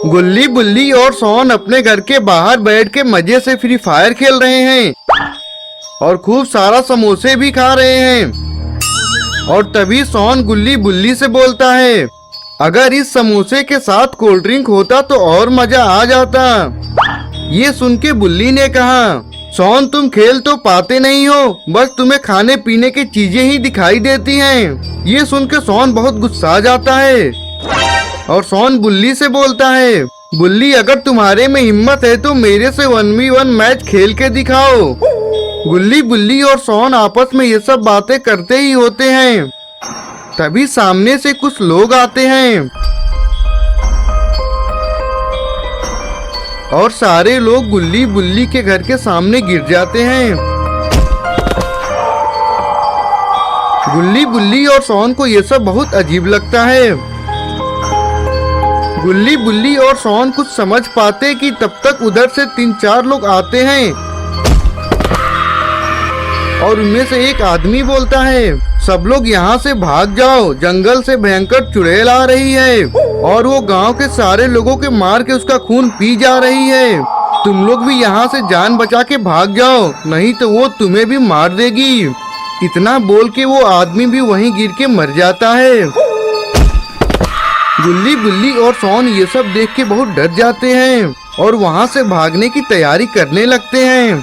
गुल्ली बुल्ली और सोन अपने घर के बाहर बैठ के मजे से फ्री फायर खेल रहे हैं और खूब सारा समोसे भी खा रहे हैं। और तभी सोन गुल्ली बुल्ली से बोलता है, अगर इस समोसे के साथ कोल्ड ड्रिंक होता तो और मजा आ जाता। ये सुन के बुल्ली ने कहा, सोन तुम खेल तो पाते नहीं हो, बस तुम्हें खाने पीने की चीजें ही दिखाई देती हैं। ये सुन के सोन बहुत गुस्सा जाता है और सोन बुल्ली से बोलता है, बुल्ली अगर तुम्हारे में हिम्मत है तो मेरे से 1v1 मैच खेल के दिखाओ। गुल्ली बुल्ली और सोन आपस में ये सब बातें करते ही होते हैं। तभी सामने से कुछ लोग आते हैं और सारे लोग गुल्ली बुल्ली के घर के सामने गिर जाते हैं। गुल्ली बुल्ली और सोन को ये सब बहुत अजीब लगता है। गुल्ली बुल्ली और सोन कुछ समझ पाते कि तब तक उधर से 3-4 लोग आते हैं और उनमें से एक आदमी बोलता है, सब लोग यहाँ से भाग जाओ, जंगल से भयंकर चुड़ैल आ रही है और वो गांव के सारे लोगों के मार के उसका खून पी जा रही है। तुम लोग भी यहाँ से जान बचा के भाग जाओ, नहीं तो वो तुम्हें भी मार देगी। इतना बोल के वो आदमी भी वहीं गिर के मर जाता है। गुल्ली बुल्ली और सोन ये सब देख के बहुत डर जाते हैं और वहाँ से भागने की तैयारी करने लगते हैं।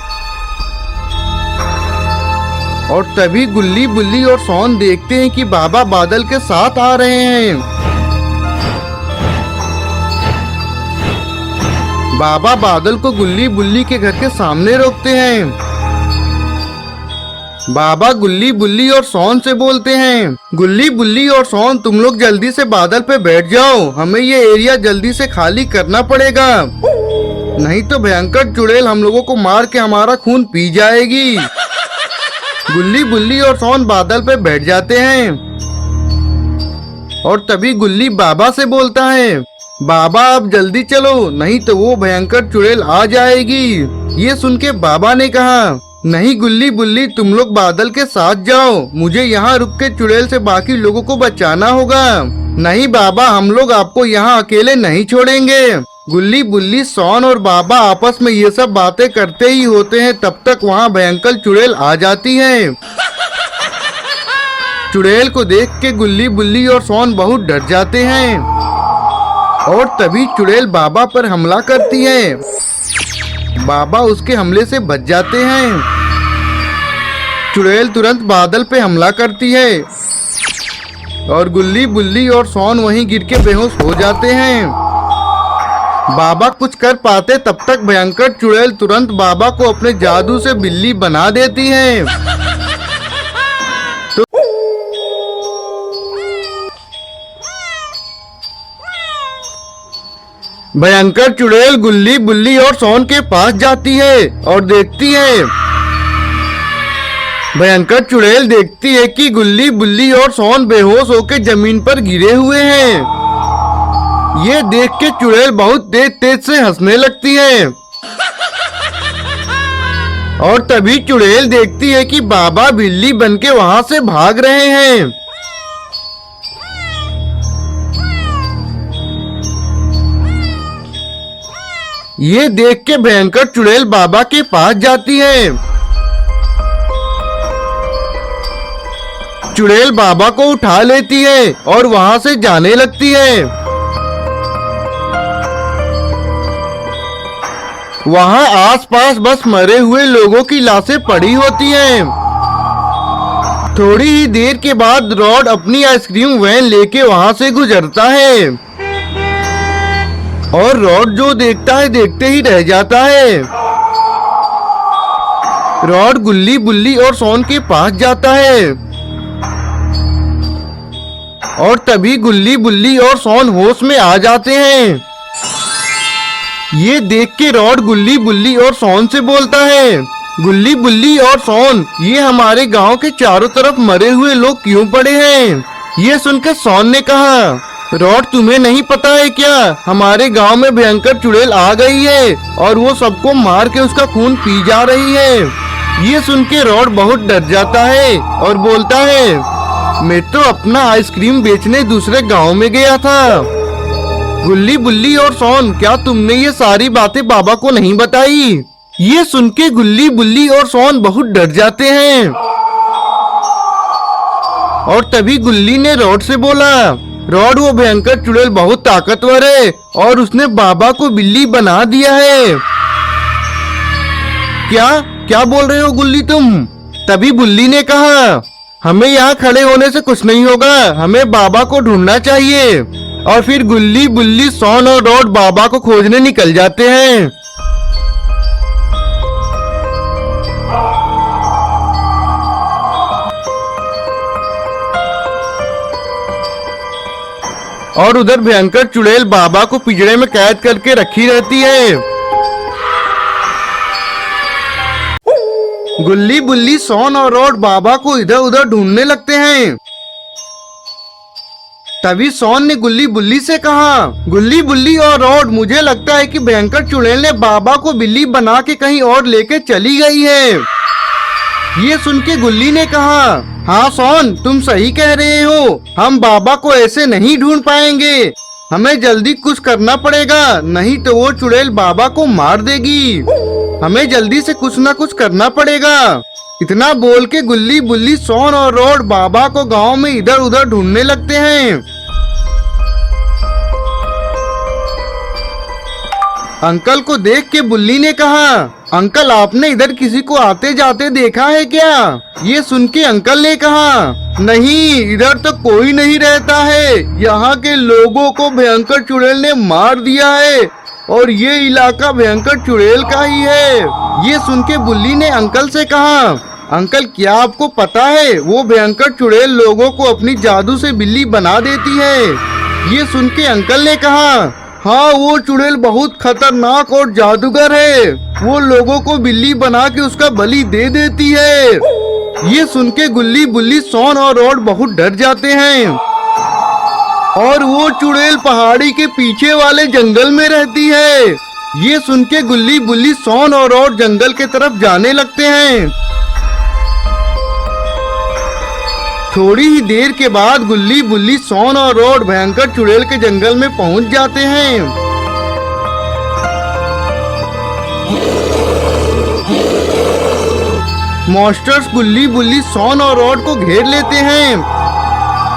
और तभी गुल्ली बुल्ली और सोन देखते हैं कि बाबा बादल के साथ आ रहे हैं। बाबा बादल को गुल्ली बुल्ली के घर के सामने रोकते हैं। बाबा गुल्ली बुल्ली और सोन से बोलते हैं, गुल्ली बुल्ली और सोन तुम लोग जल्दी से बादल पे बैठ जाओ, हमें ये एरिया जल्दी से खाली करना पड़ेगा, नहीं तो भयंकर चुड़ैल हम लोगों को मार के हमारा खून पी जाएगी। गुल्ली बुल्ली और सोन बादल पे बैठ जाते हैं और तभी गुल्ली बाबा से बोलता है, बाबा आप जल्दी चलो, नहीं तो वो भयंकर चुड़ैल आ जाएगी। ये सुन के बाबा ने कहा, नहीं गुल्ली बुल्ली तुम लोग बादल के साथ जाओ, मुझे यहाँ रुक के चुड़ैल से बाकी लोगों को बचाना होगा। नहीं बाबा, हम लोग आपको यहाँ अकेले नहीं छोड़ेंगे। गुल्ली बुल्ली सोन और बाबा आपस में ये सब बातें करते ही होते हैं, तब तक वहाँ भयंकर चुड़ैल आ जाती है। चुड़ैल को देख के गुल्ली बुल्ली और सोन बहुत डर जाते हैं और तभी चुड़ैल बाबा पर हमला करती है। बाबा उसके हमले से बच जाते हैं। चुड़ैल तुरंत बादल पे हमला करती है और गुल्ली बुल्ली और सोन वहीं गिर के बेहोश हो जाते हैं। बाबा कुछ कर पाते तब तक भयंकर चुड़ैल तुरंत बाबा को अपने जादू से बिल्ली बना देती है। भयंकर चुड़ैल गुल्ली बुल्ली और सोन के पास जाती है और देखती है। भयंकर चुड़ैल देखती है कि गुल्ली बुल्ली और सोन बेहोश होकर जमीन पर गिरे हुए हैं। ये देख के चुड़ैल बहुत तेज तेज से हंसने लगती है और तभी चुड़ैल देखती है कि बाबा बिल्ली बनके वहां से भाग रहे हैं। ये देख के भयंकर चुड़ैल बाबा के पास जाती है। चुड़ैल बाबा को उठा लेती है और वहां से जाने लगती है। वहाँ आसपास बस मरे हुए लोगों की लाशें पड़ी होती हैं। थोड़ी ही देर के बाद रॉड अपनी आइसक्रीम वैन लेके वहाँ से गुजरता है और रॉड जो देखता है देखते ही रह जाता है। रॉड गुल्ली बुल्ली और सोन के पास जाता है और तभी गुल्ली बुल्ली और सोन होश में आ जाते हैं। ये देख के रॉड गुल्ली बुल्ली और सोन से बोलता है, गुल्ली बुल्ली और सोन ये हमारे गांव के चारों तरफ मरे हुए लोग क्यों पड़े हैं? ये सुनकर सोन ने कहा, रॉड तुम्हें नहीं पता है क्या, हमारे गांव में भयंकर चुड़ैल आ गई है और वो सबको मार के उसका खून पी जा रही है। ये सुन के रॉड बहुत डर जाता है और बोलता है, मैं तो अपना आइसक्रीम बेचने दूसरे गांव में गया था, गुल्ली बुल्ली और सोन, क्या तुमने ये सारी बातें बाबा को नहीं बताई? ये सुन के गुल्ली बुल्ली और सोन बहुत डर जाते हैं। और तभी गुल्ली ने रॉड से बोला, रॉड, वो भयंकर चुड़ैल बहुत ताकतवर है और उसने बाबा को बिल्ली बना दिया है। क्या क्या बोल रहे हो गुल्ली तुम? तभी बुल्ली ने कहा, हमें यहाँ खड़े होने से कुछ नहीं होगा, हमें बाबा को ढूंढना चाहिए। और फिर गुल्ली बुल्ली सोन और रॉड बाबा को खोजने निकल जाते हैं। और उधर भयंकर चुड़ैल बाबा को पिंजरे में कैद करके रखी रहती है। गुल्ली बुल्ली सोन और रॉड बाबा को इधर उधर ढूंढने लगते हैं। तभी सोन ने गुल्ली बुल्ली से कहा, गुल्ली बुल्ली और रॉड, मुझे लगता है कि भयंकर चुड़ैल ने बाबा को बिल्ली बना के कहीं और लेके चली गई है। ये सुन के गुल्ली ने कहा, हाँ सोन, तुम सही कह रहे हो, हम बाबा को ऐसे नहीं ढूंढ पाएंगे, हमें जल्दी कुछ करना पड़ेगा, नहीं तो वो चुड़ैल बाबा को मार देगी। हमें जल्दी से कुछ ना कुछ करना पड़ेगा। इतना बोल के गुल्ली बुल्ली सोन और रॉड बाबा को गांव में इधर उधर ढूंढने लगते हैं। अंकल को देख के बुल्ली ने कहा, अंकल, आपने इधर किसी को आते जाते देखा है क्या? ये सुन के अंकल ने कहा, नहीं, इधर तो कोई नहीं रहता है, यहाँ के लोगों को भयंकर चुड़ैल ने मार दिया है और ये इलाका भयंकर चुड़ैल का ही है। ये सुन के बुल्ली ने अंकल से कहा, अंकल, क्या आपको पता है वो भयंकर चुड़ैल लोगों को अपनी जादू से बिल्ली बना देती है। ये सुन के अंकल ने कहा, हाँ, वो चुड़ैल बहुत खतरनाक और जादूगर है, वो लोगों को बिल्ली बना के उसका बलि दे देती है। ये सुन के गुल्ली बुल्ली सोन और रॉड बहुत डर जाते हैं और वो चुड़ैल पहाड़ी के पीछे वाले जंगल में रहती है। ये सुन के गुल्ली बुल्ली सोन और रॉड जंगल के तरफ जाने लगते हैं। थोड़ी ही देर के बाद गुल्ली बुल्ली सोन और रॉड भयंकर चुड़ैल के जंगल में पहुंच जाते हैं। मॉन्स्टर्स गुल्ली बुल्ली सोन और रॉड को घेर लेते हैं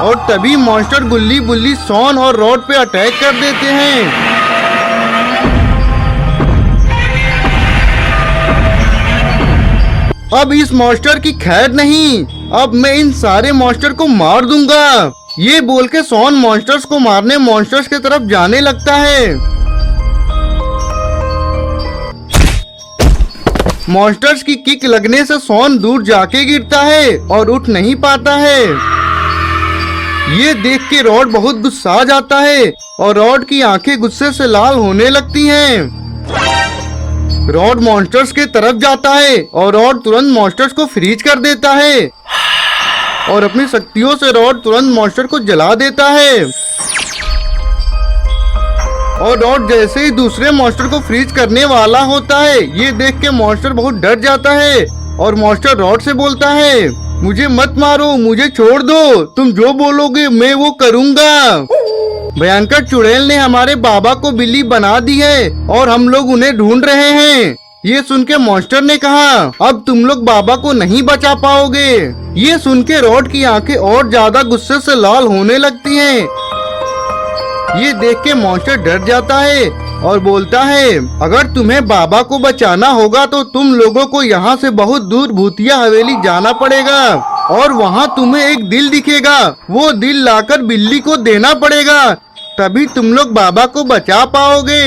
और तभी मॉन्स्टर गुल्ली बुल्ली सोन और रॉड पे अटैक कर देते हैं। अब इस मॉन्स्टर की खैर नहीं, अब मैं इन सारे मॉन्स्टर को मार दूंगा। ये बोल के सोन मॉन्स्टर्स को मारने मॉन्स्टर्स की तरफ जाने लगता है। मॉन्स्टर्स की किक लगने से सोन दूर जाके गिरता है और उठ नहीं पाता है। ये देख के रॉड बहुत गुस्सा आ जाता है और रॉड की आंखें गुस्से से लाल होने लगती हैं। रॉड मॉन्स्टर्स के तरफ जाता है और रॉड तुरंत मॉन्स्टर्स को फ्रीज कर देता है और अपनी शक्तियों से रॉड तुरंत मॉन्स्टर को जला देता है। और रॉड जैसे ही दूसरे मॉन्स्टर को फ्रीज करने वाला होता है, ये देख के मॉन्स्टर बहुत डर जाता है और मॉन्स्टर रॉड से बोलता है, मुझे मत मारो, मुझे छोड़ दो, तुम जो बोलोगे मैं वो करूँगा। भयंकर चुड़ैल ने हमारे बाबा को बिल्ली बना दी है और हम लोग उन्हें ढूंढ रहे हैं। ये सुन के मॉन्स्टर ने कहा, अब तुम लोग बाबा को नहीं बचा पाओगे। ये सुन के रॉड की आंखें और ज्यादा गुस्से से लाल होने लगती हैं। ये देख के मॉन्स्टर डर जाता है और बोलता है, अगर तुम्हें बाबा को बचाना होगा तो तुम लोगों को यहाँ से बहुत दूर भूतिया हवेली जाना पड़ेगा और वहाँ तुम्हें एक दिल दिखेगा, वो दिल लाकर बिल्ली को देना पड़ेगा, तभी तुम लोग बाबा को बचा पाओगे।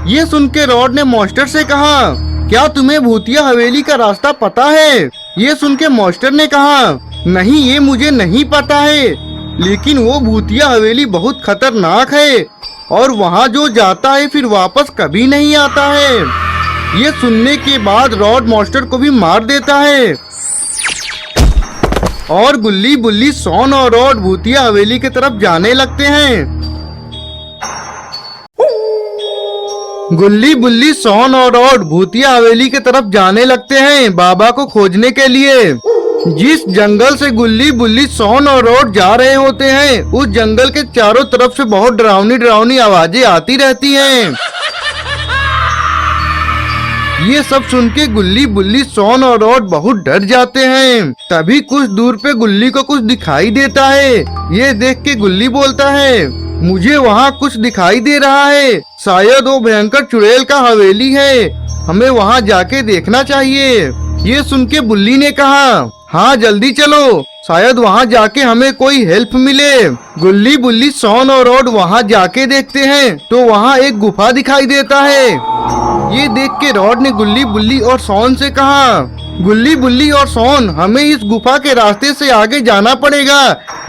ये सुन के रॉड ने मॉन्स्टर से कहा, क्या तुम्हें भूतिया हवेली का रास्ता पता है? ये सुन के मॉन्स्टर ने कहा, नहीं, ये मुझे नहीं पता है, लेकिन वो भूतिया हवेली बहुत खतरनाक है और वहाँ जो जाता है फिर वापस कभी नहीं आता है। ये सुनने के बाद रॉड मॉन्स्टर को भी मार देता है और गुल्ली बुल्ली सोन और रॉड भूतिया हवेली की तरफ जाने लगते हैं। गुल्ली बुल्ली सोन और रॉड भूतिया हवेली की तरफ जाने लगते हैं बाबा को खोजने के लिए। जिस जंगल से गुल्ली बुल्ली सोन और रॉड जा रहे होते हैं उस जंगल के चारों तरफ से बहुत डरावनी डरावनी आवाजें आती रहती हैं। ये सब सुन के गुल्ली बुल्ली सोन और रॉड बहुत डर जाते हैं। तभी कुछ दूर पे गुल्ली को कुछ दिखाई देता है। ये देख के गुल्ली बोलता है, मुझे वहाँ कुछ दिखाई दे रहा है, शायद वो भयंकर चुड़ैल का हवेली है, हमें वहाँ जाके देखना चाहिए। ये सुन के बुल्ली ने कहा, हाँ जल्दी चलो, शायद वहाँ जाके हमें कोई हेल्प मिले। गुल्ली बुल्ली सोन और रॉड वहाँ जाके देखते हैं तो वहाँ एक गुफा दिखाई देता है। ये देख के रॉड ने गुल्ली बुल्ली और सोन से कहा, गुल्ली बुल्ली और सोन, हमें इस गुफा के रास्ते से आगे जाना पड़ेगा।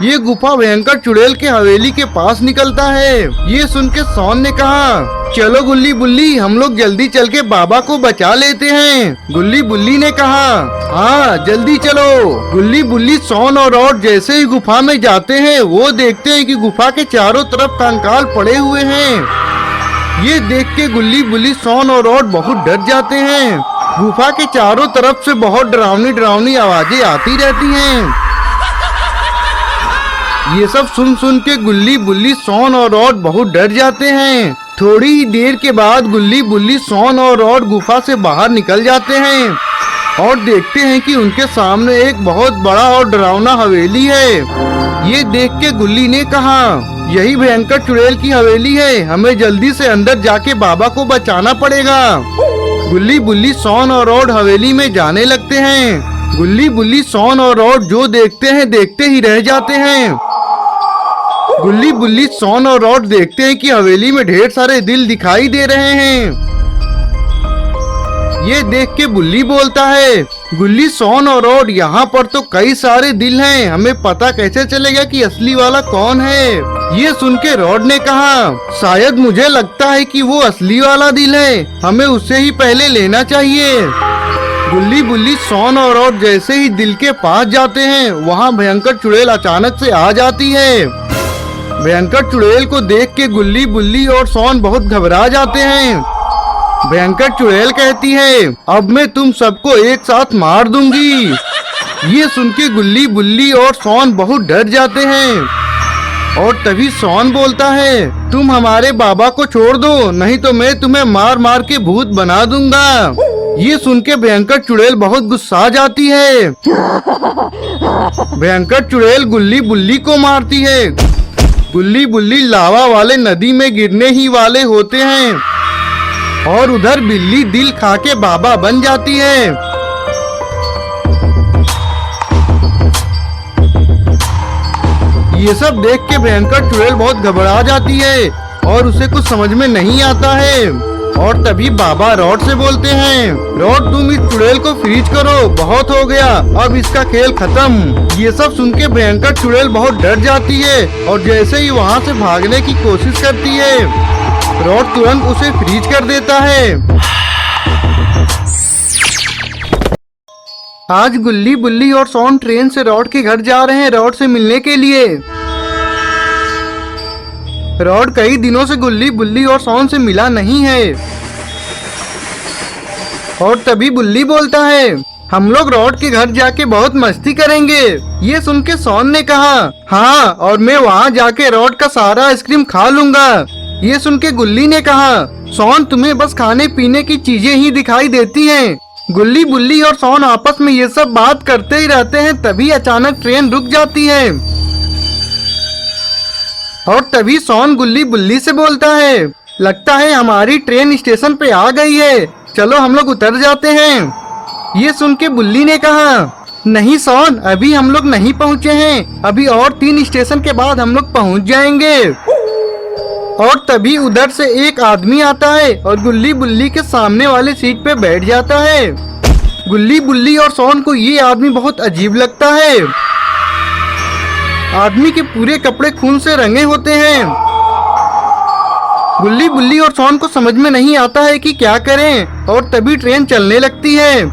ये गुफा भयंकर चुड़ैल के हवेली के पास निकलता है। ये सुन के सोन ने कहा, चलो गुल्ली बुल्ली, हम लोग जल्दी चल के बाबा को बचा लेते हैं। गुल्ली बुल्ली ने कहा, हाँ जल्दी चलो। गुल्ली बुल्ली सोन और रॉड जैसे ही गुफा में जाते हैं वो देखते हैं कि गुफा के चारों तरफ कंकाल पड़े हुए हैं। ये देख के गुल्ली बुल्ली सोन और रॉड बहुत डर जाते हैं। गुफा के चारों तरफ से बहुत डरावनी डरावनी आवाजें आती रहती हैं। ये सब सुन सुन के गुल्ली बुल्ली सोन और रॉड बहुत डर जाते हैं। थोड़ी ही देर के बाद गुल्ली बुल्ली सोन और रॉड गुफा से बाहर निकल जाते हैं और देखते हैं कि उनके सामने एक बहुत बड़ा और डरावना हवेली है। ये देख के गुल्ली ने कहा, यही भयंकर चुड़ैल की हवेली है, हमें जल्दी से अंदर जाके बाबा को बचाना पड़ेगा। गुल्ली बुल्ली सोन और रॉड हवेली में जाने लगते हैं। गुल्ली बुल्ली सोन और रॉड जो देखते हैं देखते ही रह जाते हैं। गुल्ली बुल्ली सोन और रॉड देखते हैं कि हवेली में ढेर सारे दिल दिखाई दे रहे हैं। ये देख के बुल्ली बोलता है, गुल्ली सोन और रॉड, यहाँ पर तो कई सारे दिल हैं, हमें पता कैसे चलेगा कि असली वाला कौन है। ये सुन के रॉड ने कहा, शायद मुझे लगता है कि वो असली वाला दिल है, हमें उससे ही पहले लेना चाहिए। गुल्ली बुल्ली सोन और रॉड जैसे ही दिल के पास जाते हैं वहाँ भयंकर चुड़ैल अचानक से आ जाती है। भयंकर चुड़ैल को देख के गुल्ली बुल्ली और सोन बहुत घबरा जाते हैं। भयंकर चुड़ैल कहती है, अब मैं तुम सबको एक साथ मार दूंगी। ये सुन के गुल्ली बुल्ली और सोन बहुत डर जाते हैं और तभी सोन बोलता है, तुम हमारे बाबा को छोड़ दो, नहीं तो मैं तुम्हें मार मार के भूत बना दूंगा। ये सुन के भयंकर चुड़ैल बहुत गुस्सा जाती है। भयंकर चुड़ैल गुल्ली बुल्ली को मारती है। गुल्ली बुल्ली लावा वाले नदी में गिरने ही वाले होते हैं और उधर बिल्ली दिल खा के बाबा बन जाती है। ये सब देख के भयंकर चुड़ैल बहुत घबरा जाती है और उसे कुछ समझ में नहीं आता है। और तभी बाबा रॉड से बोलते हैं, रॉड तुम इस चुड़ैल को फ्रीज करो, बहुत हो गया, अब इसका खेल खत्म। ये सब सुन के भयंकर चुड़ैल बहुत डर जाती है और जैसे ही वहाँ से भागने की कोशिश करती है रॉड तुरंत उसे फ्रीज कर देता है। आज गुल्ली बुल्ली और सोन ट्रेन से रॉड के घर जा रहे हैं रॉड से मिलने के लिए। रॉड कई दिनों से गुल्ली बुल्ली और सोन से मिला नहीं है और तभी बुल्ली बोलता है, हम लोग रॉड के घर जाके बहुत मस्ती करेंगे। ये सुन के सोन ने कहा, हाँ, और मैं वहाँ जाके रॉड का सारा आइसक्रीम खा लूंगा। ये सुन के गुल्ली ने कहा, सोन तुम्हें बस खाने पीने की चीजें ही दिखाई देती हैं। गुल्ली बुल्ली और सोन आपस में ये सब बात करते ही रहते हैं। तभी अचानक ट्रेन रुक जाती है और तभी सोन गुल्ली बुल्ली से बोलता है, लगता है हमारी ट्रेन स्टेशन पे आ गई है, चलो हम लोग उतर जाते हैं। ये सुन के बुल्ली ने कहा, नहीं सोन, अभी हम लोग नहीं पहुँचे हैं, अभी और 3 स्टेशन के बाद हम लोग पहुँच जाएंगे। और तभी उधर से एक आदमी आता है और गुल्ली बुल्ली के सामने वाले सीट पे बैठ जाता है। गुल्ली बुल्ली और सोन को ये आदमी बहुत अजीब लगता है। आदमी के पूरे कपड़े खून से रंगे होते हैं। गुल्ली बुल्ली और सोन को समझ में नहीं आता है कि क्या करें और तभी ट्रेन चलने लगती है।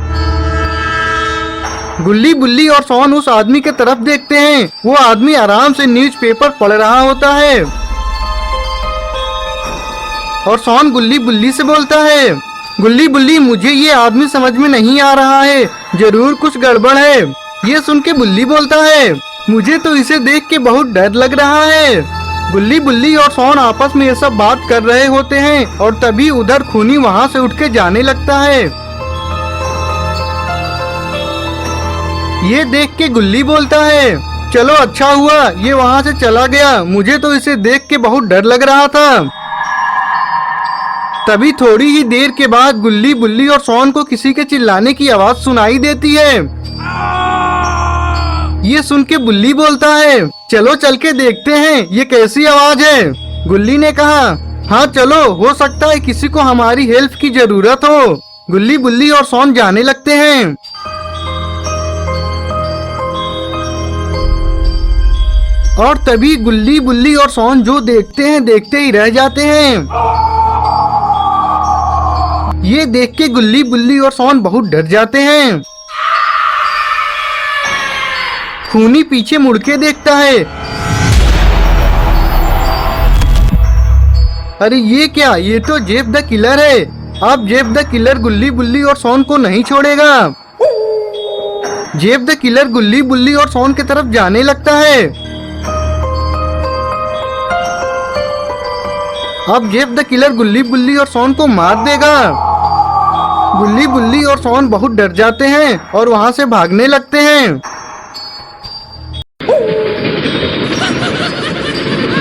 गुल्ली बुल्ली और सोन उस आदमी के तरफ देखते हैं। वो आदमी आराम से न्यूज़पेपर पढ़ रहा होता है और सोन गुल्ली बुल्ली से बोलता है, गुल्ली बुल्ली, मुझे ये आदमी समझ में नहीं आ रहा है, जरूर कुछ गड़बड़ है। ये सुन के बुल्ली बोलता है, मुझे तो इसे देख के बहुत डर लग रहा है। गुल्ली बुल्ली और सोन आपस में ये सब बात कर रहे होते हैं और तभी उधर खूनी वहाँ से उठ के जाने लगता है। ये देख के गुल्ली बोलता है, चलो अच्छा हुआ ये वहाँ से चला गया, मुझे तो इसे देख के बहुत डर लग रहा था। तभी थोड़ी ही देर के बाद गुल्ली बुल्ली और सोन को किसी के चिल्लाने की आवाज सुनाई देती है। ये सुन के बुल्ली बोलता है, चलो चल के देखते हैं ये कैसी आवाज है। गुल्ली ने कहा, हाँ चलो, हो सकता है किसी को हमारी हेल्प की जरूरत हो। गुल्ली बुल्ली और सोन जाने लगते हैं। और तभी गुल्ली बुल्ली और सोन जो देखते हैं देखते ही रह जाते हैं। ये देख के गुल्ली बुल्ली और सोन बहुत डर जाते हैं। खूनी पीछे मुड़ के देखता है, अरे ये क्या, ये तो जेफ द किलर है। अब जेफ द किलर गुल्ली बुल्ली और सोन को नहीं छोड़ेगा। जेफ द किलर गुल्ली बुल्ली और सोन की तरफ जाने लगता है। अब जेफ द किलर गुल्ली बुल्ली और सोन को मार देगा। गुल्ली बुल्ली और सोन बहुत डर जाते हैं और वहाँ से भागने लगते हैं।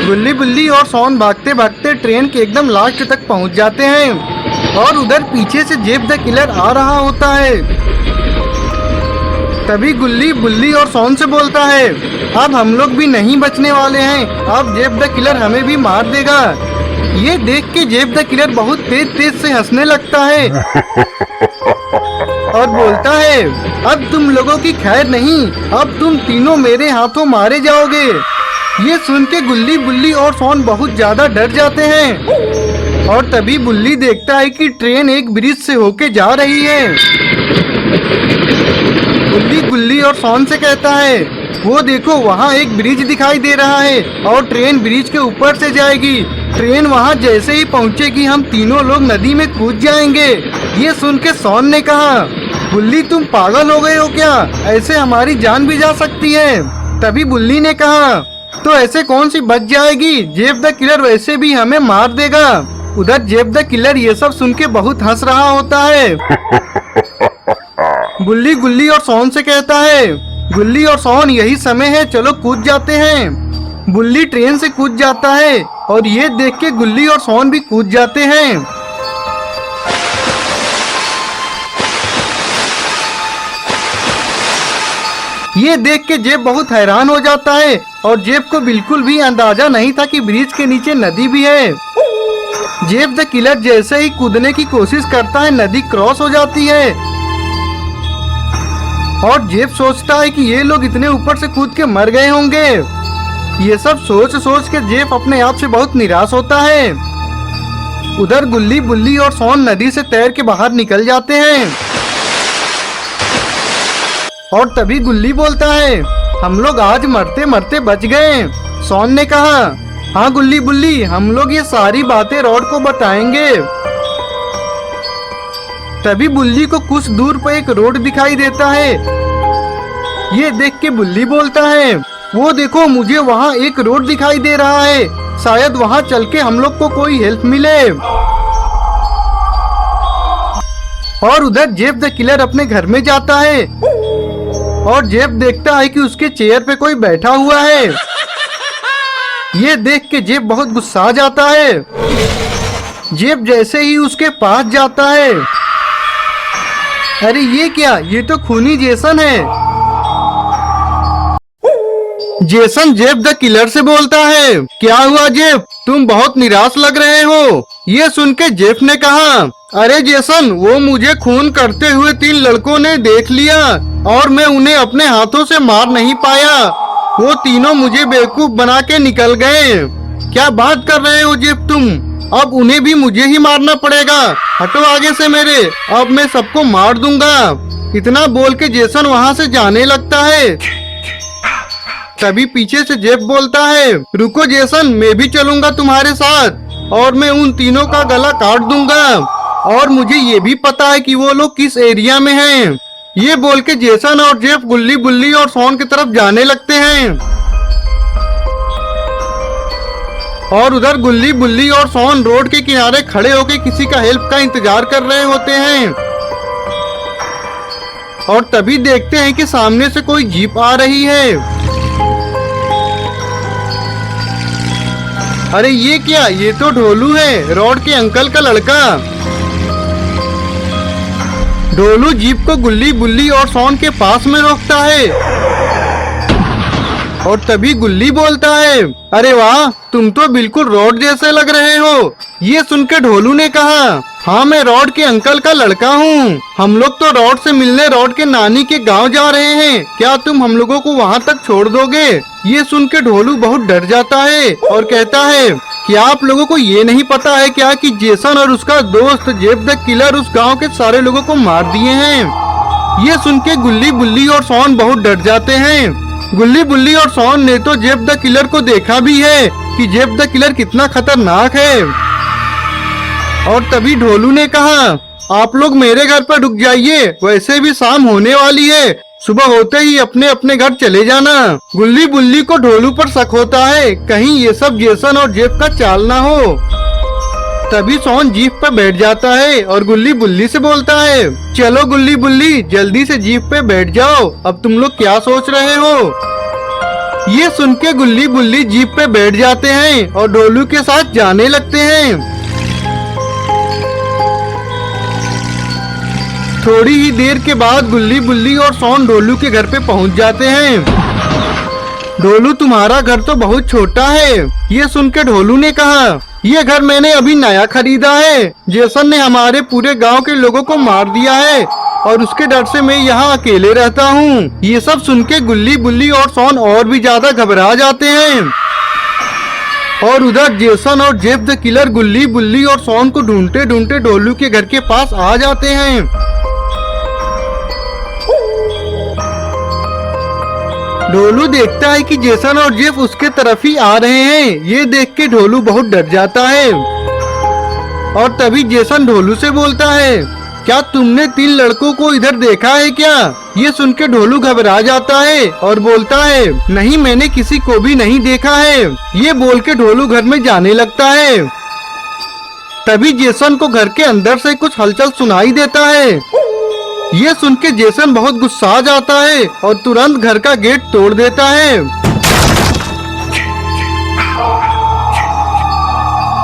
गुल्ली बुल्ली और सोन भागते भागते ट्रेन के एकदम लास्ट तक पहुँच जाते हैं और उधर पीछे से जेफ द किलर आ रहा होता है। तभी गुल्ली बुल्ली और सोन से बोलता है, अब हम लोग भी नहीं बचने वाले हैं, अब जेफ द किलर हमें भी मार देगा। ये देख के जेफ द किलर बहुत तेज तेज से हंसने लगता है और बोलता है, अब तुम लोगों की खैर नहीं, अब तुम तीनों मेरे हाथों मारे जाओगे। ये सुन के गुल्ली बुल्ली और सोन बहुत ज्यादा डर जाते हैं और तभी बुल्ली देखता है कि ट्रेन एक ब्रिज से होके जा रही है। बुल्ली गुल्ली और सोन से कहता है, वो देखो वहाँ एक ब्रिज दिखाई दे रहा है और ट्रेन ब्रिज के ऊपर से जाएगी। ट्रेन वहाँ जैसे ही पहुँचेगी हम तीनों लोग नदी में कूद जाएंगे। ये सुन के सोन ने कहा, बुल्ली तुम पागल हो गए हो क्या, ऐसे हमारी जान भी जा सकती है। तभी बुल्ली ने कहा, तो ऐसे कौन सी बच जाएगी, जेफ द किलर वैसे भी हमें मार देगा। उधर जेफ द किलर ये सब सुन के बहुत हंस रहा होता है। बुल्ली गुल्ली और सोन से कहता है, गुल्ली और सोन यही समय है, चलो कूद जाते हैं। बुल्ली ट्रेन से कूद जाता है और ये देख के गुल्ली और सोन भी कूद जाते हैं। ये देख के जेफ बहुत हैरान हो जाता है और जेफ को बिल्कुल भी अंदाजा नहीं था कि ब्रिज के नीचे नदी भी है। जेफ द किलर जैसे ही कूदने की कोशिश करता है नदी क्रॉस हो जाती है और जेफ सोचता है कि ये लोग इतने ऊपर से कूद के मर गए होंगे। ये सब सोच सोच के जेफ अपने आप से बहुत निराश होता है। उधर गुल्ली बुल्ली और सोन नदी से तैर के बाहर निकल जाते हैं और तभी गुल्ली बोलता है, हम लोग आज मरते मरते बच गए। सोन ने कहा, हाँ गुल्ली बुल्ली, हम लोग ये सारी बातें रॉड को बताएंगे। तभी बुल्ली को कुछ दूर पर एक रोड दिखाई देता है। ये देख के बुल्ली बोलता है, वो देखो मुझे वहाँ एक रोड दिखाई दे रहा है, शायद वहाँ चल के हम लोग को कोई हेल्प मिले। और उधर जेफ द किलर अपने घर में जाता है और जेफ देखता है कि उसके चेयर पे कोई बैठा हुआ है। ये देख के जेफ बहुत गुस्सा जाता है। जेफ जैसे ही उसके पास जाता है, अरे ये क्या, ये तो खूनी जेसन है। जेसन जेफ द किलर से बोलता है, क्या हुआ जेफ, तुम बहुत निराश लग रहे हो। ये सुन के जेफ ने कहा, अरे जेसन, वो मुझे खून करते हुए 3 लड़कों ने देख लिया और मैं उन्हें अपने हाथों से मार नहीं पाया। वो तीनों मुझे बेवकूफ बना के निकल गए। क्या बात कर रहे हो जेफ तुम, अब उन्हें भी मुझे ही मारना पड़ेगा, हटो आगे से मेरे, अब मैं सबको मार दूंगा। इतना बोल के जेसन वहाँ से जाने लगता है। तभी पीछे से जेफ बोलता है, रुको जेसन, मैं भी चलूंगा तुम्हारे साथ और मैं उन तीनों का गला काट दूंगा। और मुझे ये भी पता है कि वो लोग किस एरिया में हैं। ये बोल के जेसन और जेफ गुल्ली बुल्ली और शॉन की तरफ जाने लगते हैं। और उधर गुल्ली बुल्ली और शॉन रोड के किनारे खड़े होकर किसी का हेल्प का इंतजार कर रहे होते हैं। और तभी देखते हैं कि सामने से कोई जीप आ रही है। अरे ये क्या, ये तो ढोलू है, रोड के अंकल का लड़का। ढोलू जीप को गुल्ली बुल्ली और शॉन के पास में रोकता है। और तभी गुल्ली बोलता है, अरे वाह, तुम तो बिल्कुल रॉड जैसे लग रहे हो। ये सुनकर ढोलू ने कहा, हाँ मैं रॉड के अंकल का लड़का हूँ। हम लोग तो रॉड से मिलने रॉड के नानी के गांव जा रहे हैं, क्या तुम हम लोगों को वहाँ तक छोड़ दोगे? ये सुन के ढोलू बहुत डर जाता है और कहता है, क्या आप लोगों को ये नहीं पता है क्या कि जेसन और उसका दोस्त जेफ द किलर उस गांव के सारे लोगों को मार दिए हैं? ये सुन के गुल्ली बुल्ली और शॉन बहुत डर जाते हैं। गुल्ली बुल्ली और शॉन ने तो जेफ द किलर को देखा भी है कि जेफ द किलर कितना खतरनाक है। और तभी ढोलू ने कहा, आप लोग मेरे घर पर रुक जाइए, वैसे भी शाम होने वाली है, सुबह होते ही अपने अपने घर चले जाना। गुल्ली बुल्ली को ढोलू पर शक होता है, कहीं ये सब जेसन और जेफ का चाल ना हो। तभी शॉन जीप पर बैठ जाता है और गुल्ली बुल्ली से बोलता है, चलो गुल्ली बुल्ली जल्दी से जीप पे बैठ जाओ, अब तुम लोग क्या सोच रहे हो? ये सुन के गुल्ली बुल्ली जीप पे बैठ जाते हैं और ढोलू के साथ जाने लगते हैं। थोड़ी ही देर के बाद गुल्ली बुल्ली और शॉन ढोलू के घर पे पहुंच जाते हैं। ढोलू, तुम्हारा घर तो बहुत छोटा है। ये सुनकर ढोलू ने कहा, ये घर मैंने अभी नया खरीदा है। जेसन ने हमारे पूरे गांव के लोगों को मार दिया है और उसके डर से मैं यहाँ अकेले रहता हूँ। ये सब सुन के गुल्ली बुल्ली और शॉन और भी ज्यादा घबरा जाते हैं। और उधर जेसन और जेफ द किलर गुल्ली बुल्ली और शॉन को ढूंढते ढूंढते ढोलू के घर के पास आ जाते हैं। ढोलू देखता है कि जेसन और जेफ उसके तरफ ही आ रहे हैं। ये देख के ढोलू बहुत डर जाता है। और तभी जेसन ढोलू से बोलता है, क्या तुमने 3 लड़कों को इधर देखा है क्या? ये सुन के ढोलू घबरा जाता है और बोलता है, नहीं मैंने किसी को भी नहीं देखा है। ये बोल के ढोलू घर में जाने लगता है। तभी जेसन को घर के अंदर से कुछ हलचल सुनाई देता है। ये सुन के जेसन बहुत गुस्सा जाता है और तुरंत घर का गेट तोड़ देता है।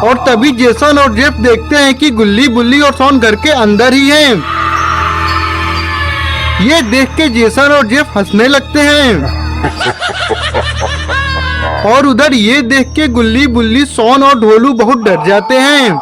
और तभी जेसन और जेफ देखते हैं कि गुल्ली बुल्ली और शॉन घर के अंदर ही हैं। ये देख के जेसन और जेफ हंसने लगते हैं। और उधर ये देख के गुल्ली बुल्ली शॉन और ढोलू बहुत डर जाते हैं।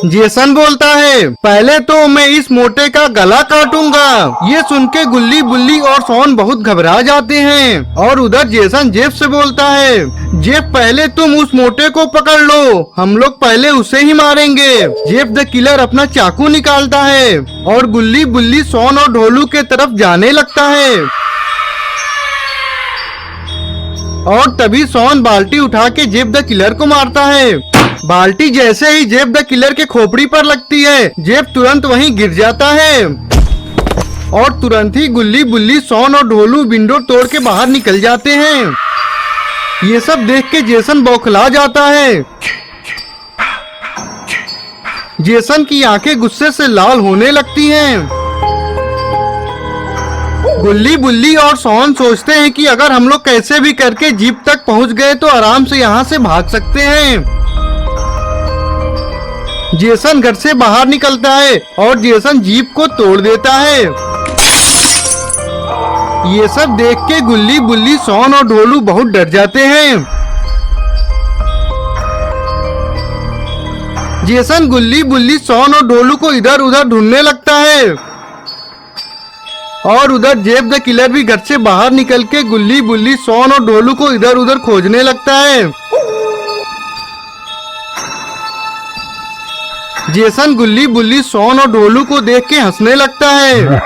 जेसन बोलता है, पहले तो मैं इस मोटे का गला काटूंगा। ये सुन के गुल्ली बुल्ली और शॉन बहुत घबरा जाते हैं। और उधर जेसन जेफ से बोलता है, जेफ पहले तुम उस मोटे को पकड़ लो, हम लोग पहले उसे ही मारेंगे। जेफ द किलर अपना चाकू निकालता है और गुल्ली बुल्ली शॉन और ढोलू के तरफ जाने लगता है। और तभी शॉन बाल्टी उठा के जेफ द किलर को मारता है। बाल्टी जैसे ही जेफ द किलर के खोपड़ी पर लगती है, जेफ तुरंत वहीं गिर जाता है। और तुरंत ही गुल्ली बुल्ली शॉन और ढोलू विंडो तोड़ के बाहर निकल जाते हैं। ये सब देख के जेसन बौखला जाता है। जेसन की आंखें गुस्से से लाल होने लगती हैं। गुल्ली बुल्ली और शॉन सोचते हैं कि अगर हम लोग कैसे भी करके जीप तक पहुंच गए तो आराम से यहाँ से भाग सकते हैं। जेसन घर से बाहर निकलता है और जेसन जीप को तोड़ देता है। ये सब देख के गुल्ली बुल्ली शॉन और ढोलू बहुत डर जाते हैं। जेसन गुल्ली बुल्ली शॉन और ढोलू को इधर उधर ढूंढने लगता है। और उधर जेफ द किलर भी घर से बाहर निकल के गुल्ली बुल्ली शॉन और ढोलू को इधर उधर खोजने लगता है। जेसन गुल्ली बुल्ली शॉन और ढोलू को देख के हंसने लगता है।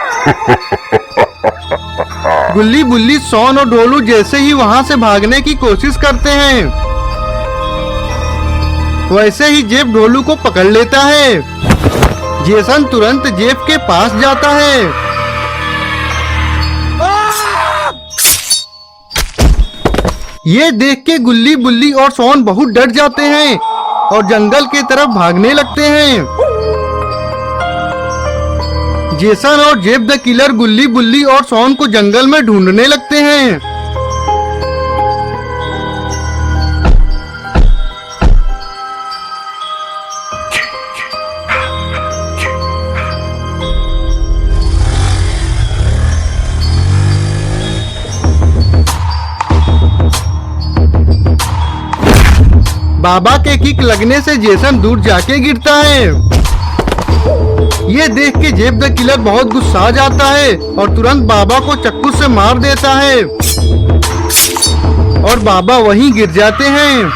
गुल्ली बुल्ली शॉन और ढोलू जैसे ही वहां से भागने की कोशिश करते हैं, वैसे ही जेफ ढोलू को पकड़ लेता है। जेसन तुरंत जेफ के पास जाता है। ये देख के गुल्ली बुल्ली और शॉन बहुत डर जाते हैं और जंगल की तरफ भागने लगते हैं। जेसन और जेफ द किलर गुल्ली बुल्ली और शॉन को जंगल में ढूंढने लगते हैं। बाबा के किक लगने से जेसन दूर जाके गिरता है। ये देख के जेफ द किलर बहुत गुस्सा जाता है और तुरंत बाबा को चाकू से मार देता है और बाबा वहीं गिर जाते हैं।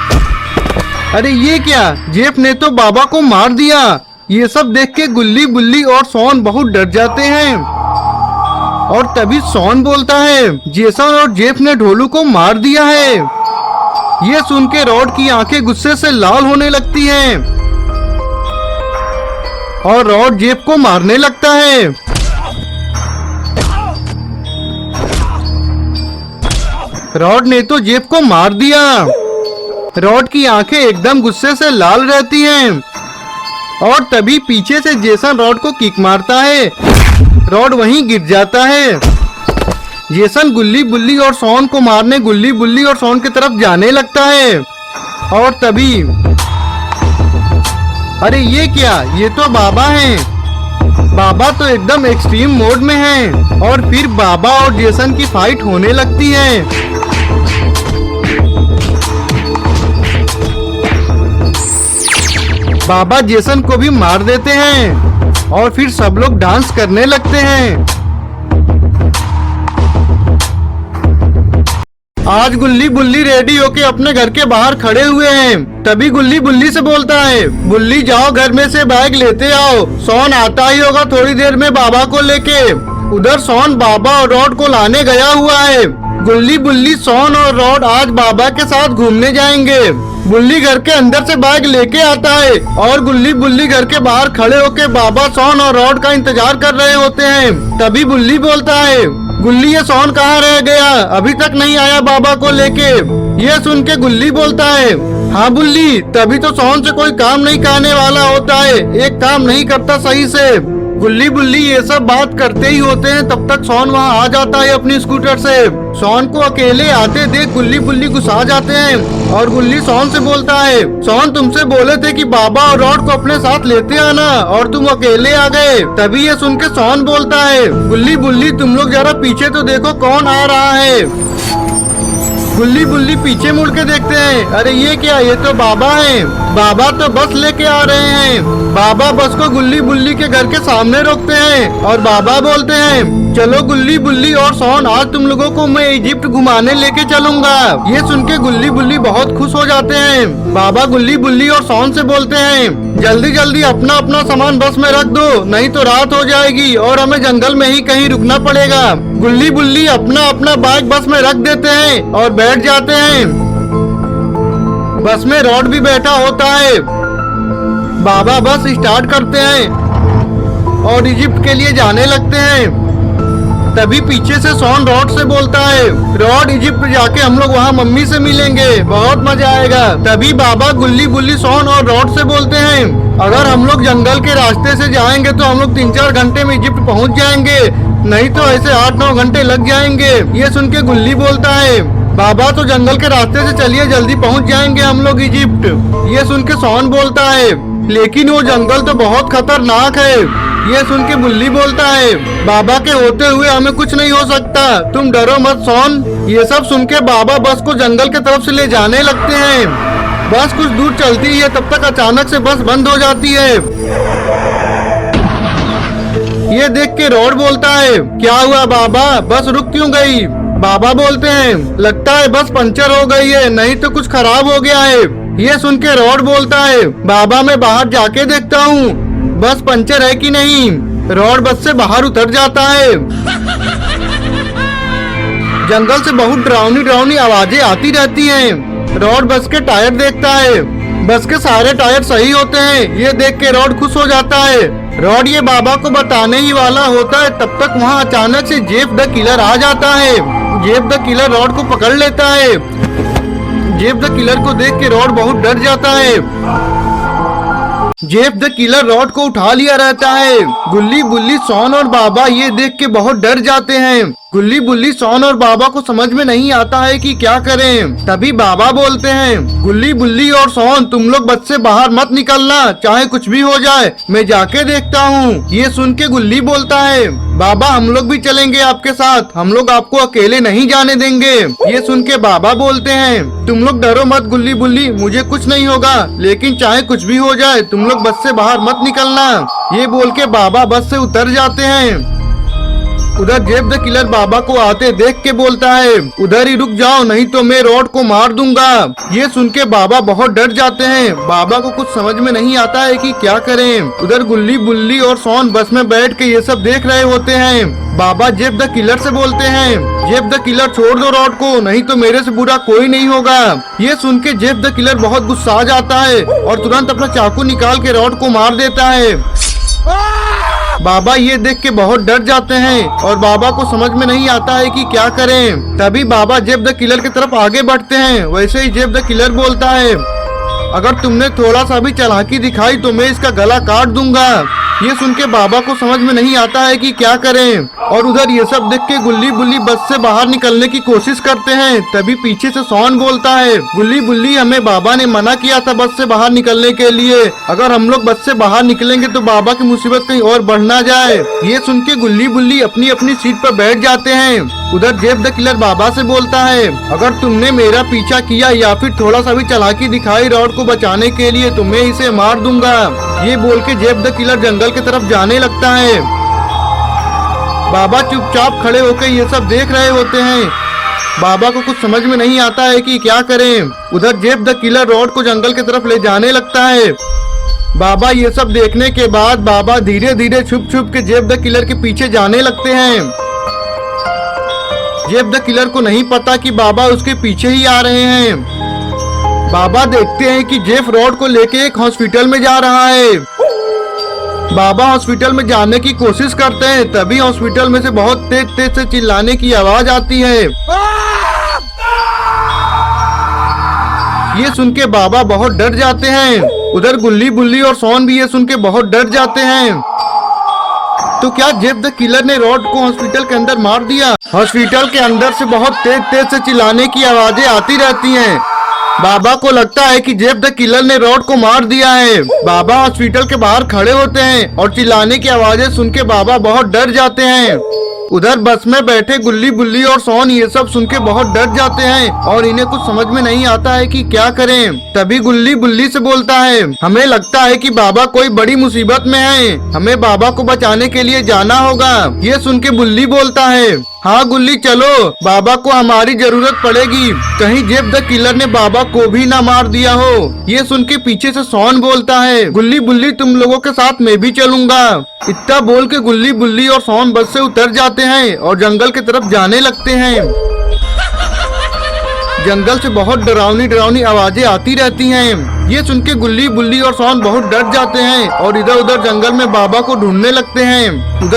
अरे ये क्या, जेफ ने तो बाबा को मार दिया। ये सब देख के गुल्ली बुल्ली और शॉन बहुत डर जाते हैं और तभी शॉन बोलता है जेसन और जेफ ने ढोलू को मार दिया है। ये सुन के रॉड की आंखें गुस्से से लाल होने लगती हैं और रॉड जेफ को मारने लगता है। रॉड ने तो जेफ को मार दिया। रॉड की आंखें एकदम गुस्से से लाल रहती हैं और तभी पीछे से जेसन रॉड को किक मारता है। रॉड वहीं गिर जाता है। जेसन गुल्ली बुल्ली और शॉन को मारने गुल्ली बुल्ली और शॉन की तरफ जाने लगता है और तभी अरे ये क्या, ये तो बाबा हैं। बाबा तो एकदम एक्सट्रीम मोड में हैं और फिर बाबा और जेसन की फाइट होने लगती है। बाबा जेसन को भी मार देते हैं और फिर सब लोग डांस करने लगते हैं। आज गुल्ली बुल्ली रेडी होके अपने घर के बाहर खड़े हुए हैं। तभी गुल्ली बुल्ली से बोलता है, बुल्ली जाओ घर में से बैग लेते आओ, शॉन आता ही होगा थोड़ी देर में बाबा को लेके। उधर शॉन बाबा और रॉड को लाने गया हुआ है। गुल्ली बुल्ली शॉन और रॉड आज बाबा के साथ घूमने जाएंगे। बुल्ली घर के अंदर से बैग लेके आता है और गुल्ली बुल्ली घर के बाहर खड़े होके बाबा, शॉन और रॉड का इंतजार कर रहे होते हैं। तभी बुल्ली बोलता है, गुल्ली ये शॉन कहाँ रह गया, अभी तक नहीं आया बाबा को लेके। ये सुन के गुल्ली बोलता है, हाँ बुल्ली, तभी तो शॉन से कोई काम नहीं कहने वाला होता है, एक काम नहीं करता सही से। गुल्ली बुल्ली ये सब बात करते ही होते हैं, तब तक शॉन वहाँ आ जाता है अपनी स्कूटर से। शॉन को अकेले आते देख गुल्ली बुल्ली गुस्सा जाते हैं और गुल्ली शॉन से बोलता है, शॉन तुमसे बोले थे कि बाबा और रॉड को अपने साथ लेते आना और तुम अकेले आ गए। तभी ये सुन के शॉन बोलता है, गुल्ली बुल्ली तुम लोग जरा पीछे तो देखो कौन आ रहा है। गुल्ली बुल्ली पीछे मुड़ के देखते हैं, अरे ये क्या, ये तो बाबा हैं। बाबा तो बस लेके आ रहे हैं। बाबा बस को गुल्ली बुल्ली के घर के सामने रोकते हैं और बाबा बोलते हैं, चलो गुल्ली बुल्ली और शॉन, आज तुम लोगों को मैं इजिप्ट घुमाने लेके चलूंगा। ये सुन के गुल्ली बुल्ली बहुत खुश हो जाते हैं। बाबा गुल्ली बुल्ली और शॉन से बोलते हैं, जल्दी जल्दी अपना अपना सामान बस में रख दो, नहीं तो रात हो जाएगी और हमें जंगल में ही कहीं रुकना पड़ेगा। गुल्ली बुल्ली अपना अपना बैग बस में रख देते हैं और बैठ जाते हैं। बस में रॉड भी बैठा होता है। बाबा बस स्टार्ट करते हैं और इजिप्ट के लिए जाने लगते हैं। तभी पीछे से शॉन रॉड से बोलता है, रॉड इजिप्ट जाके हम लोग वहाँ मम्मी से मिलेंगे, बहुत मजा आएगा। तभी बाबा गुल्ली बुल्ली शॉन और रॉड से बोलते हैं, अगर हम लोग जंगल के रास्ते से जाएंगे तो हम लोग 3-4 घंटे में इजिप्ट पहुँच जाएंगे, नहीं तो ऐसे 8-9 घंटे लग जाएंगे। ये सुन के गुल्ली बोलता है, बाबा तो जंगल के रास्ते से चलिए, जल्दी पहुँच जाएंगे हम लोग इजिप्ट। ये सुन के शॉन बोलता है, लेकिन वो जंगल तो बहुत खतरनाक है। ये सुन के बुल्ली बोलता है, बाबा के होते हुए हमें कुछ नहीं हो सकता, तुम डरो मत शॉन। ये सब सुन के बाबा बस को जंगल के तरफ से ले जाने लगते हैं। बस कुछ दूर चलती है, तब तक अचानक से बस बंद हो जाती है। ये देख के रॉड बोलता है, क्या हुआ बाबा, बस रुक क्यों गई? बाबा बोलते हैं, लगता है बस पंचर हो गई है, नहीं तो कुछ खराब हो गया है। ये सुन के रॉड बोलता है, बाबा मैं बाहर जाके देखता हूँ बस पंचर है कि नहीं। रॉड बस से बाहर उतर जाता है। जंगल से बहुत डरावनी डरावनी आवाजें आती रहती हैं। रॉड बस के टायर देखता है। बस के सारे टायर सही होते हैं। ये देख के रॉड खुश हो जाता है। रॉड ये बाबा को बताने ही वाला होता है, तब तक वहाँ अचानक से जेफ द किलर आ जाता है। जेफ द किलर रॉड को पकड़ लेता है। जेफ द किलर को देख के रॉड बहुत डर जाता है। जेफ द किलर रॉड को उठा लिया रहता है। गुल्ली बुल्ली शॉन और बाबा ये देख के बहुत डर जाते हैं। गुल्ली बुल्ली शॉन और बाबा को समझ में नहीं आता है कि क्या करें। तभी बाबा बोलते हैं, गुल्ली बुल्ली और शॉन तुम लोग बस से बाहर मत निकलना, चाहे कुछ भी हो जाए, मैं जाके देखता हूँ। ये सुन के गुल्ली बोलता है, बाबा हम लोग भी चलेंगे आपके साथ, हम लोग आपको अकेले नहीं जाने देंगे। ये सुन के बाबा बोलते हैं, तुम लोग डरो मत गुल्ली बुल्ली, मुझे कुछ नहीं होगा, लेकिन चाहे कुछ भी हो जाए तुम लोग बस से बाहर मत निकलना। ये बोल के बाबा बस से उतर जाते हैं। उधर जेफ द किलर बाबा को आते देख के बोलता है, उधर ही रुक जाओ नहीं तो मैं रॉड को मार दूंगा। ये सुन के बाबा बहुत डर जाते हैं। बाबा को कुछ समझ में नहीं आता है कि क्या करें। उधर गुल्ली बुल्ली और शॉन बस में बैठ के ये सब देख रहे होते हैं। बाबा जेफ द किलर से बोलते हैं, जेफ द किलर छोड़ दो रॉड को, नहीं तो मेरे से बुरा कोई नहीं होगा। ये सुन के जेफ द किलर बहुत गुस्सा आ जाता है और तुरंत अपना चाकू निकाल के रॉड को मार देता है। बाबा ये देख के बहुत डर जाते हैं और बाबा को समझ में नहीं आता है कि क्या करें। तभी बाबा जेफ द किलर की तरफ आगे बढ़ते हैं। वैसे ही जेफ द किलर बोलता है, अगर तुमने थोड़ा सा भी चालाकी दिखाई तो मैं इसका गला काट दूंगा। ये सुन के बाबा को समझ में नहीं आता है कि क्या करें। और उधर ये सब देख के गुल्ली बुल्ली बस से बाहर निकलने की कोशिश करते हैं। तभी पीछे से शॉन बोलता है, गुल्ली बुल्ली हमें बाबा ने मना किया था बस से बाहर निकलने के लिए, अगर हम लोग बस से बाहर निकलेंगे तो बाबा की मुसीबत कहीं और बढ़ ना जाए। ये सुन के गुल्ली बुल्ली अपनी अपनी सीट पर बैठ जाते हैं। उधर जेफ द किलर बाबा से बोलता है, अगर तुमने मेरा पीछा किया या फिर थोड़ा सा भी चालाकी दिखाई रॉड को बचाने के लिए तो मैं इसे मार दूंगा। ये बोल के जेफ द किलर जंगल की तरफ जाने लगता है। बाबा चुपचाप खड़े होकर ये सब देख रहे होते हैं। बाबा को कुछ समझ में नहीं आता है कि क्या करें। उधर जेफ द किलर रॉड को जंगल की तरफ ले जाने लगता है। बाबा ये सब देखने के बाद बाबा धीरे धीरे छुप छुप के जेफ द किलर के पीछे जाने लगते हैं। जेफ द किलर को नहीं पता कि बाबा उसके पीछे ही आ रहे हैं। बाबा देखते हैं कि जेफ रॉड को लेके एक हॉस्पिटल में जा रहा है। बाबा हॉस्पिटल में जाने की कोशिश करते हैं। तभी हॉस्पिटल में से बहुत तेज तेज से चिल्लाने की आवाज आती है। ये सुन के बाबा बहुत डर जाते हैं। उधर गुल्ली बुल्ली और शॉन भी ये सुन के बहुत डर जाते हैं। तो क्या जेफ द किलर ने रॉड को हॉस्पिटल के अंदर मार दिया? हॉस्पिटल के अंदर से बहुत तेज तेज से चिल्लाने की आवाजें आती रहती हैं। बाबा को लगता है कि जेफ द किलर ने रॉड को मार दिया है। बाबा हॉस्पिटल के बाहर खड़े होते हैं और चिल्लाने की आवाजें सुन के बाबा बहुत डर जाते हैं। उधर बस में बैठे गुल्ली बुल्ली और शॉन ये सब सुन के बहुत डर जाते हैं और इन्हें कुछ समझ में नहीं आता है कि क्या करें। तभी गुल्ली बुल्ली से बोलता है, हमें लगता है कि बाबा कोई बड़ी मुसीबत में है, हमें बाबा को बचाने के लिए जाना होगा। ये सुन के बुल्ली बोलता है, हाँ गुल्ली चलो, बाबा को हमारी जरूरत पड़ेगी, कहीं जेफ द किलर ने बाबा को भी ना मार दिया हो। ये सुन के पीछे से शॉन बोलता है, गुल्ली बुल्ली तुम लोगों के साथ मैं भी चलूंगा। इतना बोल के गुल्ली बुल्ली और शॉन बस से उतर जाते हैं और जंगल की तरफ जाने लगते हैं। जंगल से बहुत डरावनी डरावनी आवाजें आती रहती हैं। ये सुन के गुल्ली बुल्ली और शॉन बहुत डर जाते हैं और इधर उधर जंगल में बाबा को ढूंढने लगते हैं। उधर